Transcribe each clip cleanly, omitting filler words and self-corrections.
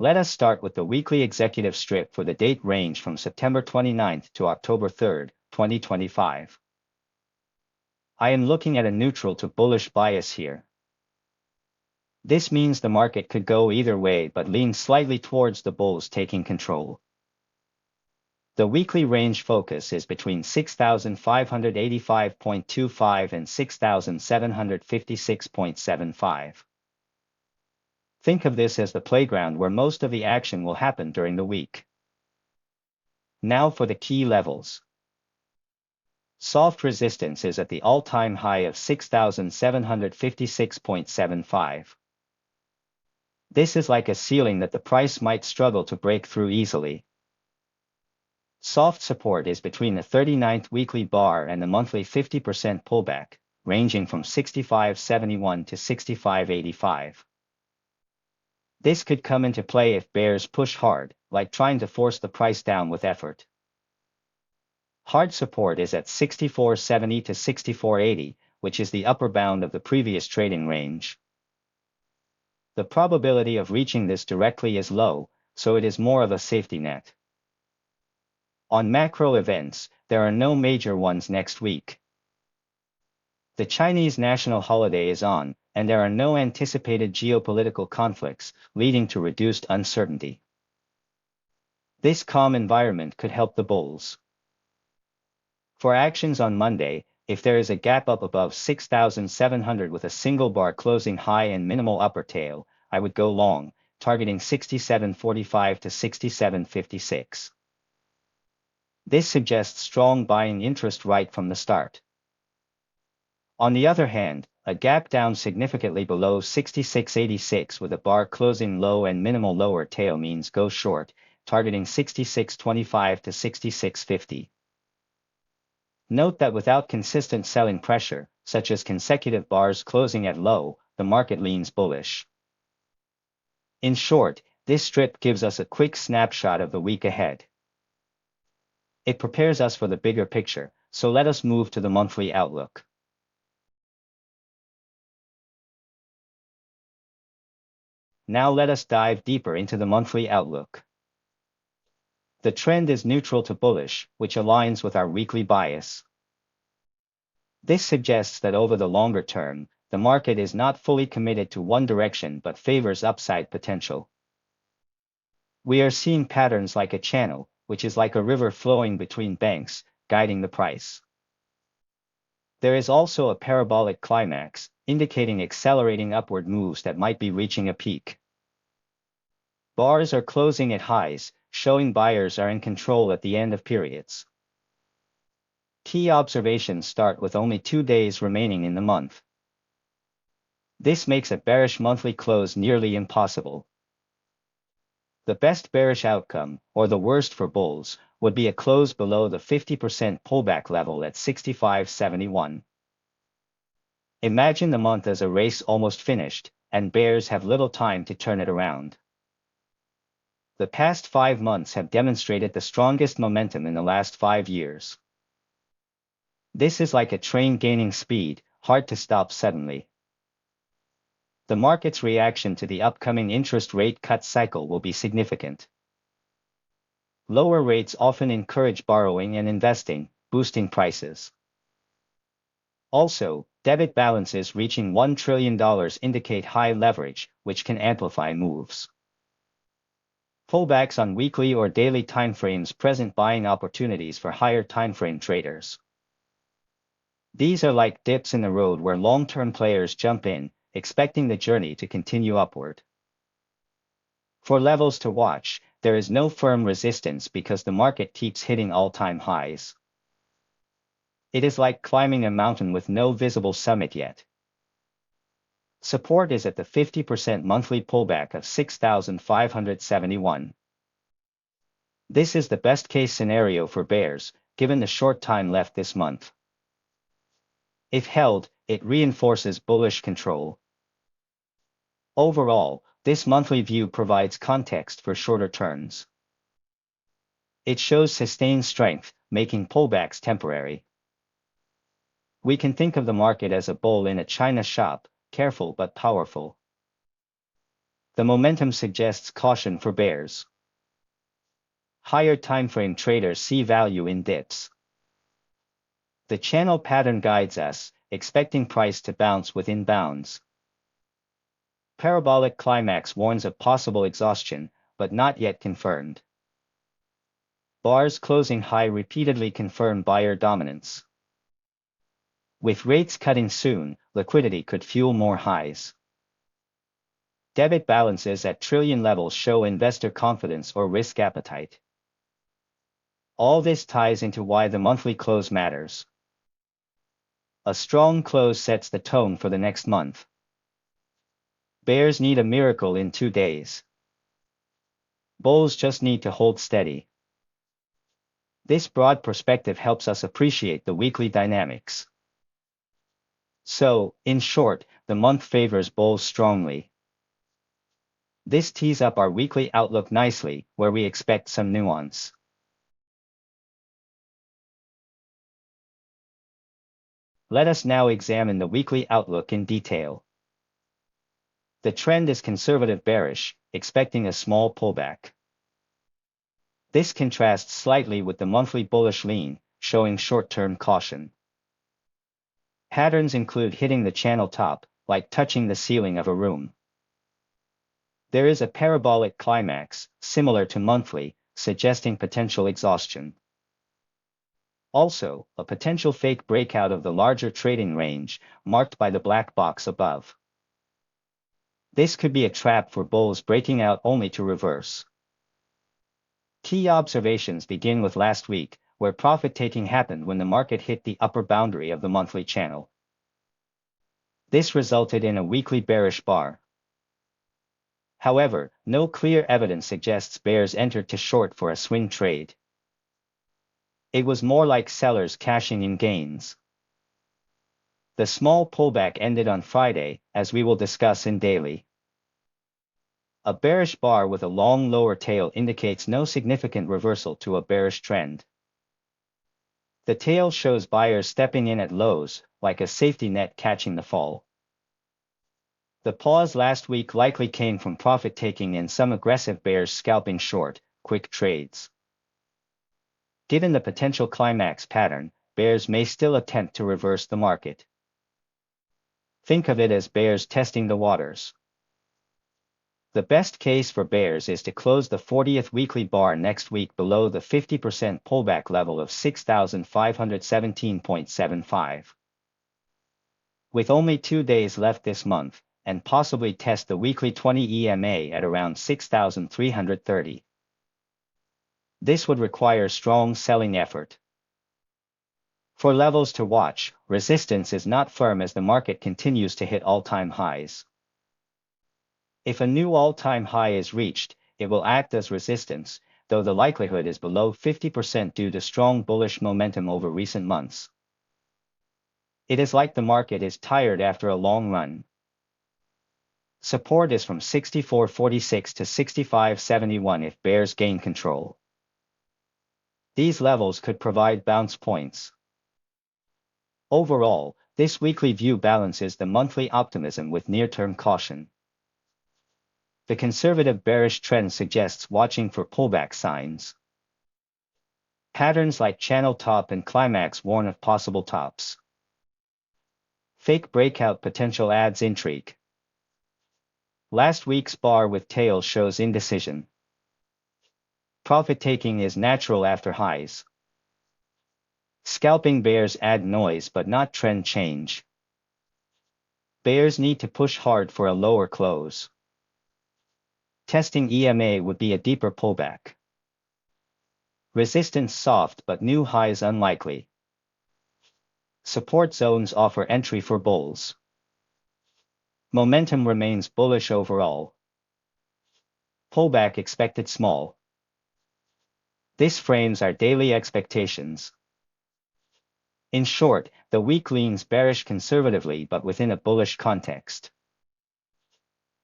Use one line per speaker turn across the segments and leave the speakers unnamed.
Let us start with the weekly executive strip for the date range from September 29th to October 3rd, 2025. I am looking at a neutral to bullish bias here. This means the market could go either way but lean slightly towards the bulls taking control. The weekly range focus is between 6,585.25 and 6,756.75. Think of this as the playground where most of the action will happen during the week. Now for the key levels. Soft resistance is at the all-time high of 6,756.75. This is like a ceiling that the price might struggle to break through easily. Soft support is between the 39th weekly bar and the monthly 50% pullback, ranging from 65.71 to 65.85. This could come into play if bears push hard, like trying to force the price down with effort. Hard support is at 64.70 to 64.80, which is the upper bound of the previous trading range. The probability of reaching this directly is low, so it is more of a safety net. On macro events, there are no major ones next week. The Chinese national holiday is on, and there are no anticipated geopolitical conflicts, leading to reduced uncertainty. This calm environment could help the bulls. For actions on Monday, if there is a gap up above 6,700 with a single bar closing high and minimal upper tail, I would go long, targeting 67.45 to 67.56. This suggests strong buying interest right from the start. On the other hand, a gap down significantly below 66.86 with a bar closing low and minimal lower tail means go short, targeting 66.25 to 66.50. Note that without consistent selling pressure, such as consecutive bars closing at low, the market leans bullish. In short, this strip gives us a quick snapshot of the week ahead. It prepares us for the bigger picture, so let us move to the monthly outlook. Now let us dive deeper into the monthly outlook. The trend is neutral to bullish, which aligns with our weekly bias. This suggests that over the longer term, the market is not fully committed to one direction but favors upside potential. We are seeing patterns like a channel, which is like a river flowing between banks, guiding the price. There is also a parabolic climax, indicating accelerating upward moves that might be reaching a peak. Bars are closing at highs, showing buyers are in control at the end of periods. Key observations start with only 2 days remaining in the month. This makes a bearish monthly close nearly impossible. The best bearish outcome, or the worst for bulls, would be a close below the 50% pullback level at 65.71. Imagine the month as a race almost finished, and bears have little time to turn it around. The past 5 months have demonstrated the strongest momentum in the last 5 years. This is like a train gaining speed, hard to stop suddenly. The market's reaction to the upcoming interest rate cut cycle will be significant. Lower rates often encourage borrowing and investing, boosting prices. Also, debit balances reaching $1 trillion indicate high leverage, which can amplify moves. Pullbacks on weekly or daily timeframes present buying opportunities for higher timeframe traders. These are like dips in the road where long-term players jump in, expecting the journey to continue upward. For levels to watch, there is no firm resistance because the market keeps hitting all-time highs. It is like climbing a mountain with no visible summit yet. Support is at the 50% monthly pullback of 6,571. This is the best-case scenario for bears, given the short time left this month. If held, it reinforces bullish control. Overall, this monthly view provides context for shorter turns. It shows sustained strength, making pullbacks temporary. We can think of the market as a bull in a china shop, careful but powerful. The momentum suggests caution for bears. Higher timeframe traders see value in dips. The channel pattern guides us, expecting price to bounce within bounds. Parabolic climax warns of possible exhaustion, but not yet confirmed. Bars closing high repeatedly confirm buyer dominance. With rates cutting soon, liquidity could fuel more highs. Debit balances at trillion levels show investor confidence or risk appetite. All this ties into why the monthly close matters. A strong close sets the tone for the next month. Bears need a miracle in 2 days. Bulls just need to hold steady. This broad perspective helps us appreciate the weekly dynamics. So, in short, the month favors bulls strongly. This tees up our weekly outlook nicely, where we expect some nuance. Let us now examine the weekly outlook in detail. The trend is conservative bearish, expecting a small pullback. This contrasts slightly with the monthly bullish lean, showing short-term caution. Patterns include hitting the channel top, like touching the ceiling of a room. There is a parabolic climax, similar to monthly, suggesting potential exhaustion. Also, a potential fake breakout of the larger trading range, marked by the black box above. This could be a trap for bulls breaking out only to reverse. Key observations begin with last week, where profit-taking happened when the market hit the upper boundary of the monthly channel. This resulted in a weekly bearish bar. However, no clear evidence suggests bears entered to short for a swing trade. It was more like sellers cashing in gains. The small pullback ended on Friday, as we will discuss in daily. A bearish bar with a long lower tail indicates no significant reversal to a bearish trend. The tail shows buyers stepping in at lows, like a safety net catching the fall. The pause last week likely came from profit-taking and some aggressive bears scalping short, quick trades. Given the potential climax pattern, bears may still attempt to reverse the market. Think of it as bears testing the waters. The best case for bears is to close the 40th weekly bar next week below the 50% pullback level of 6,517.75. With only 2 days left this month, and possibly test the weekly 20 EMA at around 6,330. This would require strong selling effort. For levels to watch, resistance is not firm as the market continues to hit all-time highs. If a new all-time high is reached, it will act as resistance, though the likelihood is below 50% due to strong bullish momentum over recent months. It is like the market is tired after a long run. Support is from 64.46 to 65.71 if bears gain control. These levels could provide bounce points. Overall, this weekly view balances the monthly optimism with near-term caution. The conservative bearish trend suggests watching for pullback signs. Patterns like channel top and climax warn of possible tops. Fake breakout potential adds intrigue. Last week's bar with tail shows indecision. Profit-taking is natural after highs. Scalping bears add noise but not trend change. Bears need to push hard for a lower close. Testing EMA would be a deeper pullback. Resistance soft but new highs unlikely. Support zones offer entry for bulls. Momentum remains bullish overall. Pullback expected small. This frames our daily expectations. In short, the week leans bearish conservatively but within a bullish context.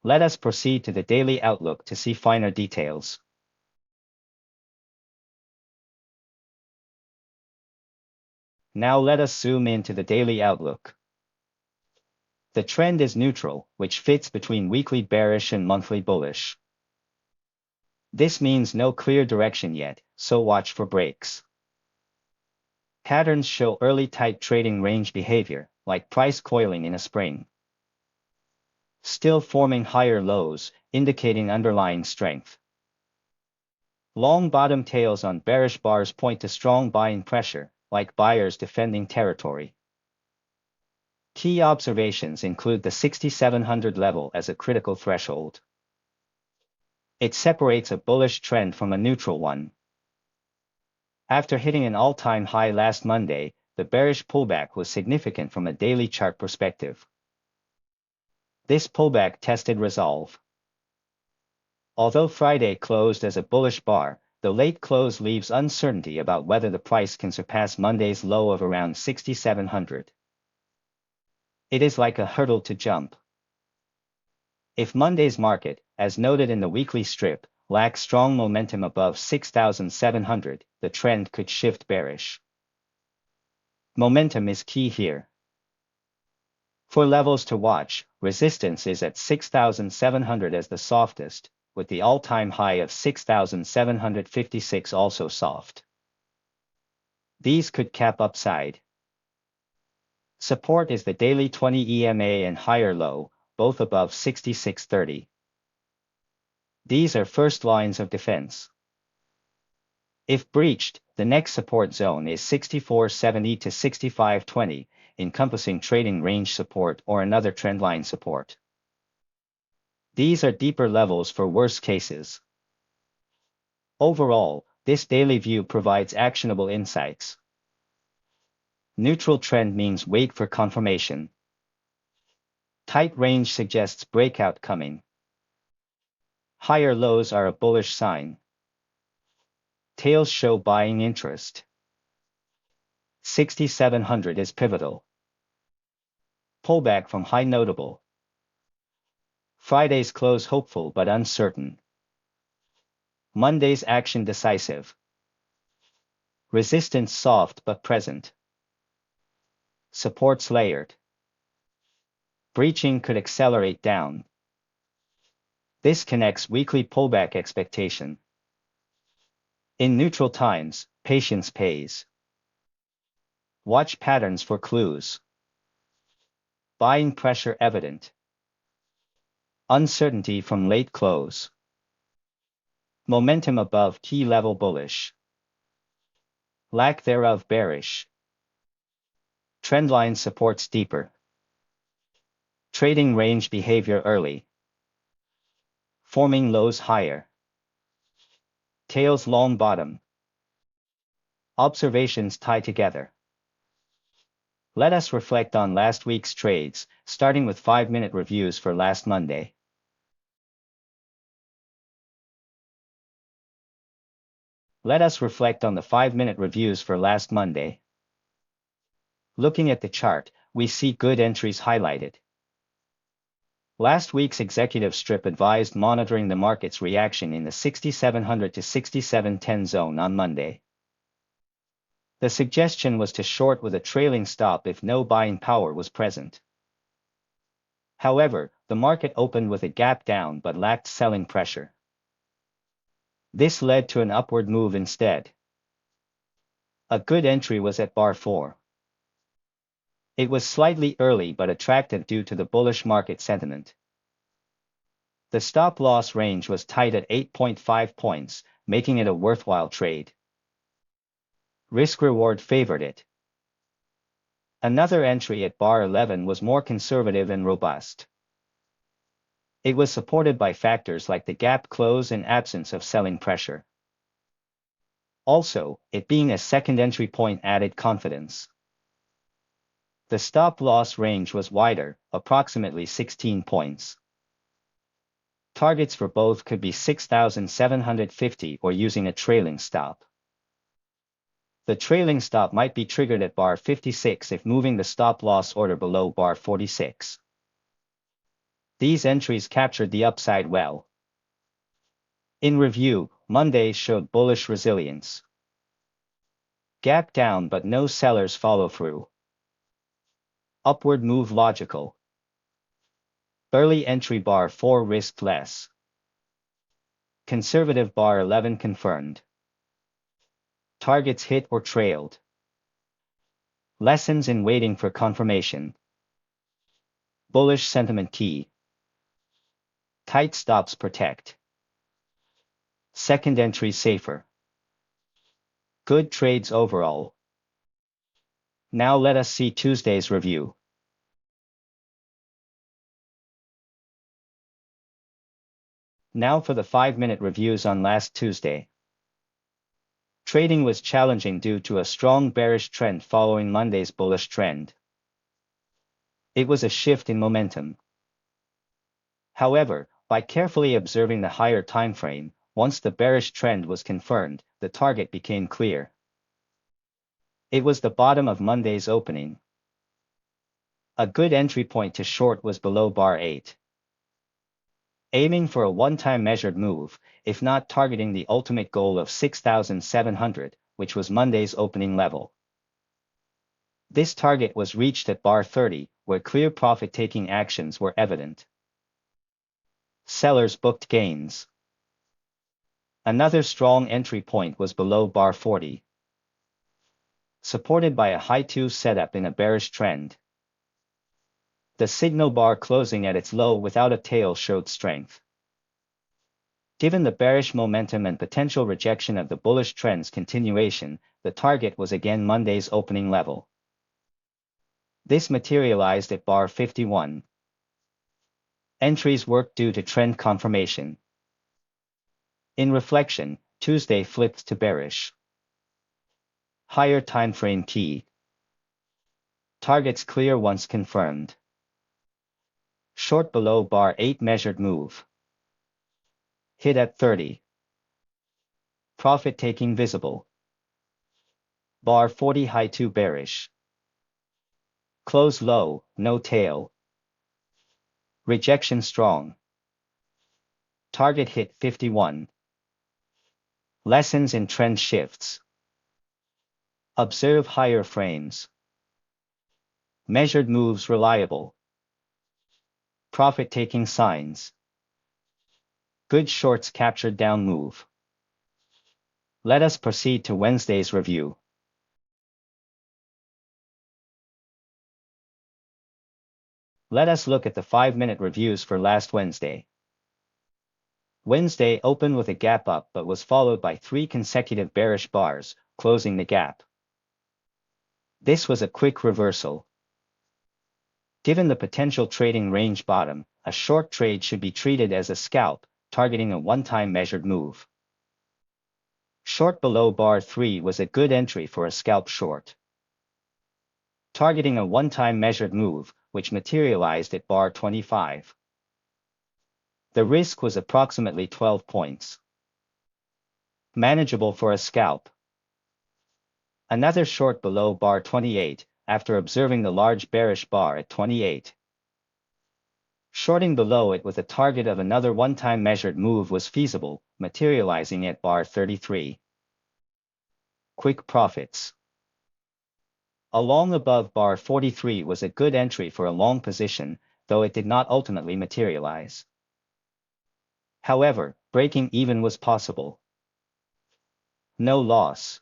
Let us proceed to the daily outlook to see finer details. Now let us zoom into the daily outlook. The trend is neutral, which fits between weekly bearish and monthly bullish. This means no clear direction yet, so watch for breaks. Patterns show early tight trading range behavior, like price coiling in a spring. Still forming higher lows, indicating underlying strength. Long bottom tails on bearish bars point to strong buying pressure, like buyers defending territory. Key observations include the 6,700 level as a critical threshold. It separates a bullish trend from a neutral one. After hitting an all-time high last Monday, the bearish pullback was significant from a daily chart perspective. This pullback tested resolve. Although Friday closed as a bullish bar, the late close leaves uncertainty about whether the price can surpass Monday's low of around 6,700. It is like a hurdle to jump. If Monday's market, as noted in the weekly strip, lacks strong momentum above 6,700, the trend could shift bearish. Momentum is key here. For levels to watch, resistance is at 6,700 as the softest, with the all-time high of 6,756 also soft. These could cap upside. Support is the daily 20 EMA and higher low, both above 6630. These are first lines of defense. If breached, the next support zone is 6470 to 6520, encompassing trading range support or another trendline support. These are deeper levels for worse cases. Overall, this daily view provides actionable insights. Neutral trend means wait for confirmation. Tight range suggests breakout coming. Higher lows are a bullish sign. Tails show buying interest. 6,700 is pivotal. Pullback from high notable. Friday's close hopeful but uncertain. Monday's action decisive. Resistance soft but present. Supports layered. Breaching could accelerate down. This connects weekly pullback expectation. In neutral times, patience pays. Watch patterns for clues. Buying pressure evident. Uncertainty from late close. Momentum above key level bullish. Lack thereof bearish. Trendline supports deeper. Trading range behavior early. Forming lows higher. Tails long bottom. Observations tie together. Let us reflect on last week's trades, starting with 5-minute reviews for last Monday. Let us reflect on the 5-minute reviews for last Monday. Looking at the chart, we see good entries highlighted. Last week's executive strip advised monitoring the market's reaction in the 6,700 to 6,710 zone on Monday. The suggestion was to short with a trailing stop if no buying power was present. However, the market opened with a gap down but lacked selling pressure. This led to an upward move instead. A good entry was at bar 4. It was slightly early but attractive due to the bullish market sentiment. The stop-loss range was tight at 8.5 points, making it a worthwhile trade. Risk-reward favored it. Another entry at bar 11 was more conservative and robust. It was supported by factors like the gap close and absence of selling pressure. Also, it being a second entry point added confidence. The stop-loss range was wider, approximately 16 points. Targets for both could be 6,750 or using a trailing stop. The trailing stop might be triggered at bar 56 if moving the stop-loss order below bar 46. These entries captured the upside well. In review, Monday showed bullish resilience. Gap down but no sellers follow through. Upward move logical. Early entry bar 4 risked less. Conservative bar 11 confirmed. Targets hit or trailed. Lessons in waiting for confirmation. Bullish sentiment key. Tight stops protect. Second entry safer. Good trades overall. Now let us see Tuesday's review. Now for the 5-minute reviews on last Tuesday. Trading was challenging due to a strong bearish trend following Monday's bullish trend. It was a shift in momentum. However, by carefully observing the higher time frame, once the bearish trend was confirmed, the target became clear. It was the bottom of Monday's opening. A good entry point to short was below bar 8. Aiming for a one-time measured move, if not targeting the ultimate goal of 6,700, which was Monday's opening level. This target was reached at bar 30, where clear profit-taking actions were evident. Sellers booked gains. Another strong entry point was below bar 40. Supported by a high 2 setup in a bearish trend. The signal bar closing at its low without a tail showed strength. Given the bearish momentum and potential rejection of the bullish trend's continuation, the target was again Monday's opening level. This materialized at bar 51. Entries worked due to trend confirmation. In reflection, Tuesday flipped to bearish. Higher time frame key. Targets clear once confirmed. Short below bar 8 measured move. Hit at 30. Profit taking visible. Bar 40 high 2 bearish. Close low, no tail. Rejection strong. Target hit 51. Lessons in trend shifts. Observe higher frames. Measured moves reliable. Profit-taking signs. Good shorts captured down move. Let us proceed to Wednesday's review. Let us look at the 5-minute reviews for last Wednesday. Wednesday opened with a gap up but was followed by 3 consecutive bearish bars, closing the gap. This was a quick reversal. Given the potential trading range bottom, a short trade should be treated as a scalp, targeting a one-time measured move. Short below bar 3 was a good entry for a scalp short. Targeting a one-time measured move, which materialized at bar 25. The risk was approximately 12 points. Manageable for a scalp. Another short below bar 28, after observing the large bearish bar at 28. Shorting below it with a target of another one-time measured move was feasible, materializing at bar 33. Quick profits. A long above bar 43 was a good entry for a long position, though it did not ultimately materialize. However, breaking even was possible. No loss.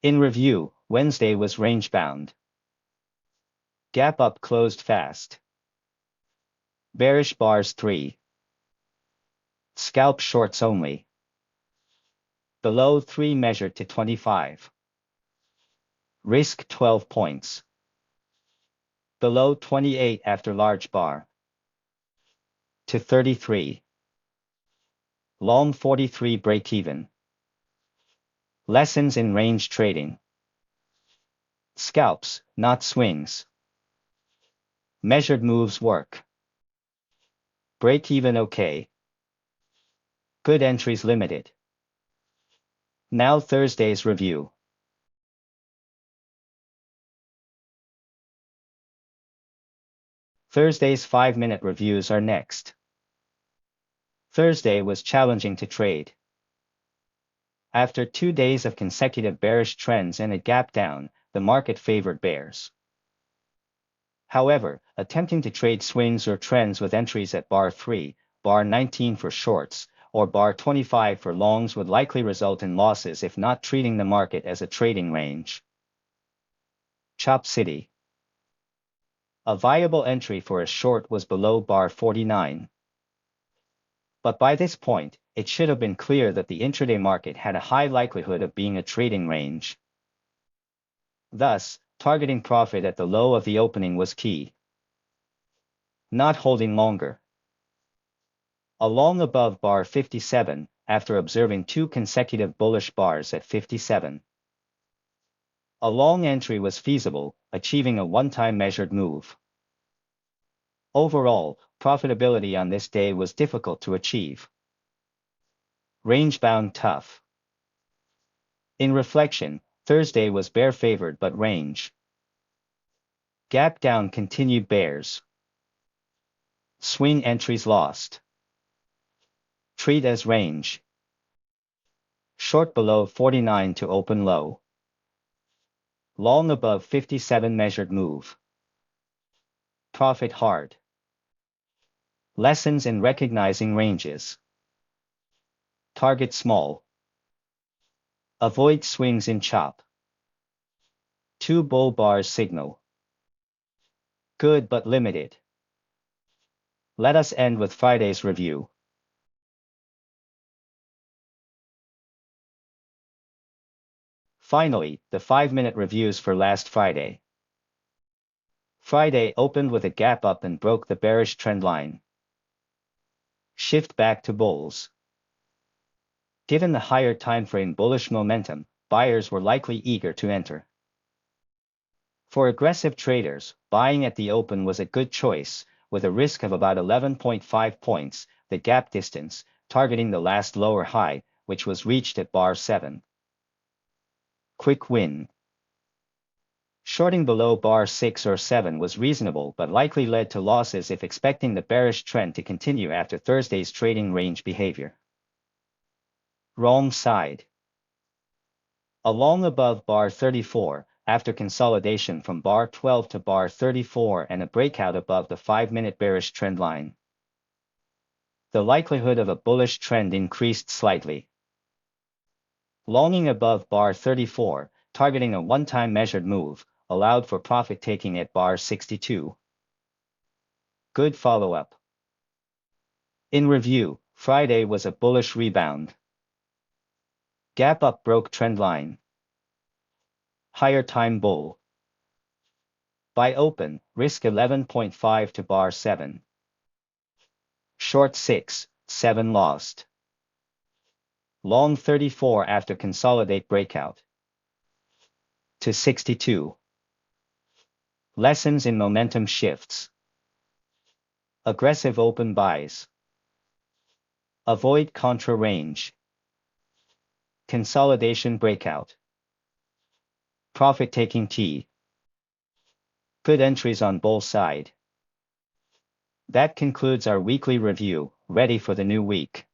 In review, Wednesday was range-bound. Gap up closed fast. Bearish bars 3. Scalp shorts only. Below 3 measured to 25. Risk 12 points. Below 28 after large bar. To 33. Long 43 break-even. Lessons in range trading. Scalps, not swings. Measured moves work. Break-even okay. Good entries limited. Now Thursday's review. Thursday's 5-minute reviews are next. Thursday was challenging to trade. After 2 days of consecutive bearish trends and a gap down, the market favored bears. However, attempting to trade swings or trends with entries at bar 3, bar 19 for shorts, or bar 25 for longs would likely result in losses if not treating the market as a trading range. Chop City. A viable entry for a short was below bar 49. But by this point, it should have been clear that the intraday market had a high likelihood of being a trading range. Thus, targeting profit at the low of the opening was key. Not holding longer. A long above bar 57, after observing 2 consecutive bullish bars at 57. A long entry was feasible, achieving a one-time measured move. Overall, profitability on this day was difficult to achieve. Range-bound tough. In reflection, Thursday was bear-favored but range. Gap down continued bears. Swing entries lost. Treat as range. Short below 49 to open low. Long above 57 measured move. Profit hard. Lessons in recognizing ranges. Target small. Avoid swings in chop. 2 bull bars signal. Good but limited. Let us end with Friday's review. Finally, the 5-minute reviews for last Friday. Friday opened with a gap up and broke the bearish trend line. Shift back to bulls. Given the higher timeframe bullish momentum, buyers were likely eager to enter. For aggressive traders, buying at the open was a good choice, with a risk of about 11.5 points, the gap distance, targeting the last lower high, which was reached at bar 7. Quick win. Shorting below bar 6 or 7 was reasonable but likely led to losses if expecting the bearish trend to continue after Thursday's trading range behavior. Wrong side. A long above bar 34, after consolidation from bar 12 to bar 34 and a breakout above the 5-minute bearish trend line. The likelihood of a bullish trend increased slightly. Longing above bar 34, targeting a one-time measured move, allowed for profit taking at bar 62. Good follow-up. In review, Friday was a bullish rebound. Gap up broke trend line. Higher time bull. By open, risk 11.5 to bar 7. Short 6, 7 lost. Long 34 after consolidate breakout. To 62. Lessons in momentum shifts. Aggressive open buys. Avoid contra range. Consolidation breakout. Profit taking T. Good entries on bull side. That concludes our weekly review, ready for the new week.